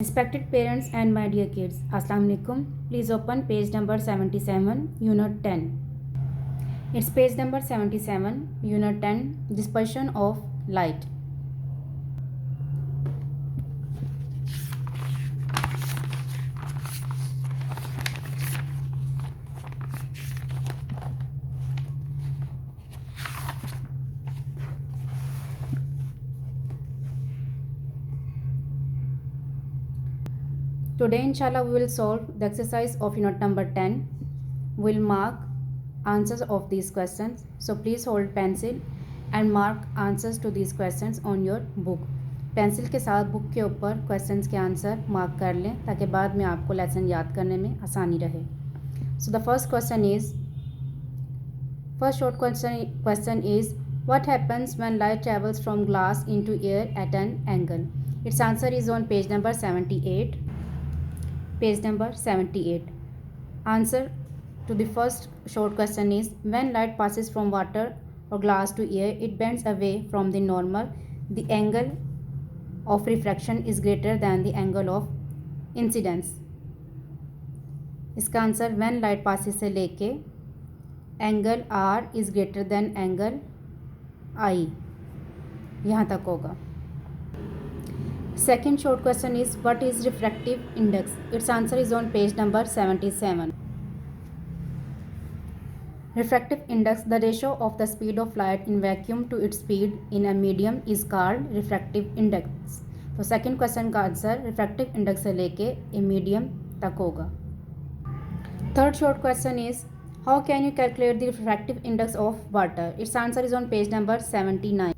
Respected parents and my dear kids, Assalamu alaikum. Please open page number 77, Unit 10. It's page number 77, Unit 10, Dispersion of Light. Today, inshallah, we will solve the exercise of unit number 10. We'll mark answers of these questions. So please hold pencil and mark answers to these questions on your book. Pencil के साथ book के ऊपर questions के answer mark कर लें ताकि बाद में आपको लेसन याद करने में आसानी रहे. So the first question is, first short question is, what happens when light travels from glass into air at an angle? Its answer is on page number 78. Page number 78. Answer to the first short question is, when light passes from water or glass to air, it bends away from the normal. The angle of refraction is greater than the angle of incidence. इसका answer when light passes से लेके angle R is greater than angle I यहाँ तक होगा. Second short question is, what is refractive index? Its answer is on page number 77. Refractive index, the ratio of the speed of light in vacuum to its speed in a medium is called refractive index. तो second question का answer refractive index से लेके a medium तक होगा. Third short question is, how can you calculate the refractive index of water? Its answer is on page number 79.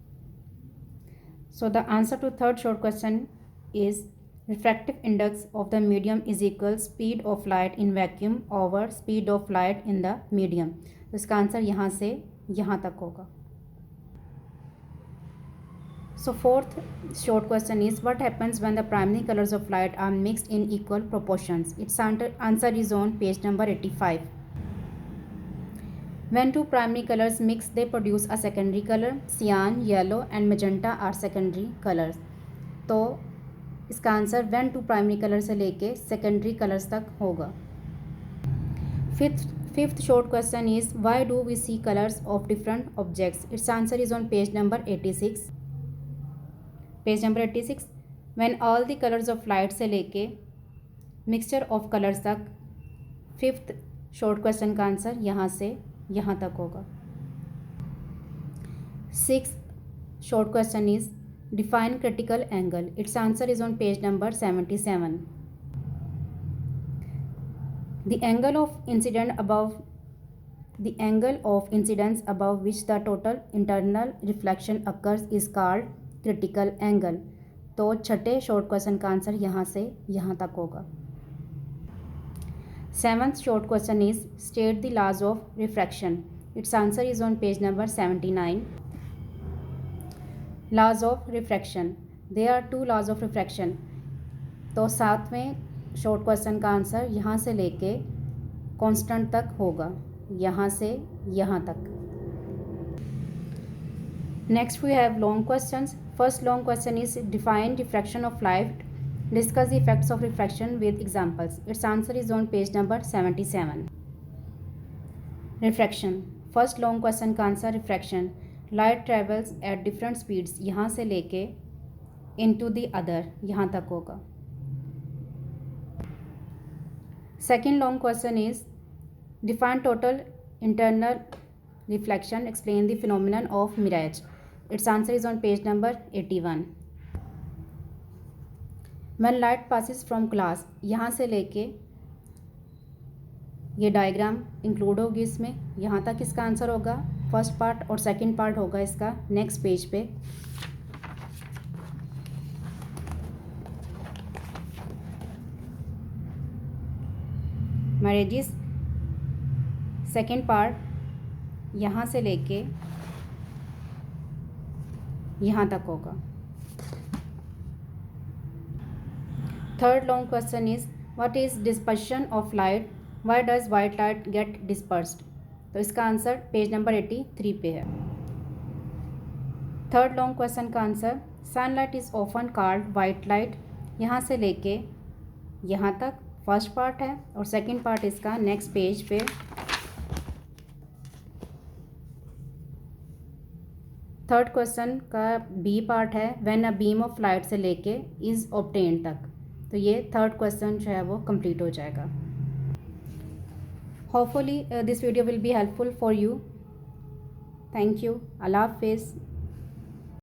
So the answer to third short question is, refractive index of the medium is equal speed of light in vacuum over speed of light in the medium. तो इसका answer यहाँ से यहाँ तक होगा. So fourth short question is, what happens when the primary colors of light are mixed in equal proportions? Its answer is on page number 85. When two primary colors mix, they produce a secondary color. Cyan, yellow and magenta are secondary colors. तो इसका answer when two primary colors से लेके secondary colors तक होगा. Fifth short question is, why do we see colors of different objects? Its answer is on page number 86. Page number 86. When all the colors of light से लेके mixture of colors तक. Fifth short question का answer यहाँ से यहाँ तक होगा. Sixth short question is, define critical angle. Its answer is on page number 77. The angle of incidence above which the total internal reflection occurs is called critical angle. तो छठे short question का answer यहाँ से यहाँ तक होगा. Seventh short question is, state the laws of refraction. Its answer is on page number 79. Laws of refraction. There are two laws of refraction. तो सातवें short question का आंसर यहाँ से लेके constant तक होगा, यहाँ से यहाँ तक. Next we have long questions. First long question is, define diffraction of light. Discuss the effects of refraction with examples. Its answer is on page number 77. Refraction. First long question का answer refraction. Light travels at different speeds. यहाँ से लेके into the other यहाँ तक होगा. Second long question is, define total internal reflection. Explain the phenomenon of mirage. Its answer is on page number 81. When light passes from glass, यहाँ से लेके ये डायग्राम इंक्लूड होगी इसमें, यहाँ तक इसका आंसर होगा. फर्स्ट पार्ट और सेकंड पार्ट होगा इसका नेक्स्ट पेज पे. मैरिजेस सेकंड पार्ट यहाँ से लेके यहाँ तक होगा. Third long question is, what is dispersion of light? Why does white light get dispersed? तो इसका आंसर पेज नंबर 83 पे है. Third long question का answer, sunlight is often called white light. यहाँ से लेके यहाँ तक फर्स्ट पार्ट है और सेकंड पार्ट इसका नेक्स्ट पेज पे थर्ड क्वेश्चन का बी पार्ट है, when a beam of light से लेके इज ऑब्टेन तक। तो ये थर्ड क्वेश्चन जो है वो कंप्लीट हो जाएगा। Hopefully this video will be helpful for you. Thank you. अल्लाह हाफिज़।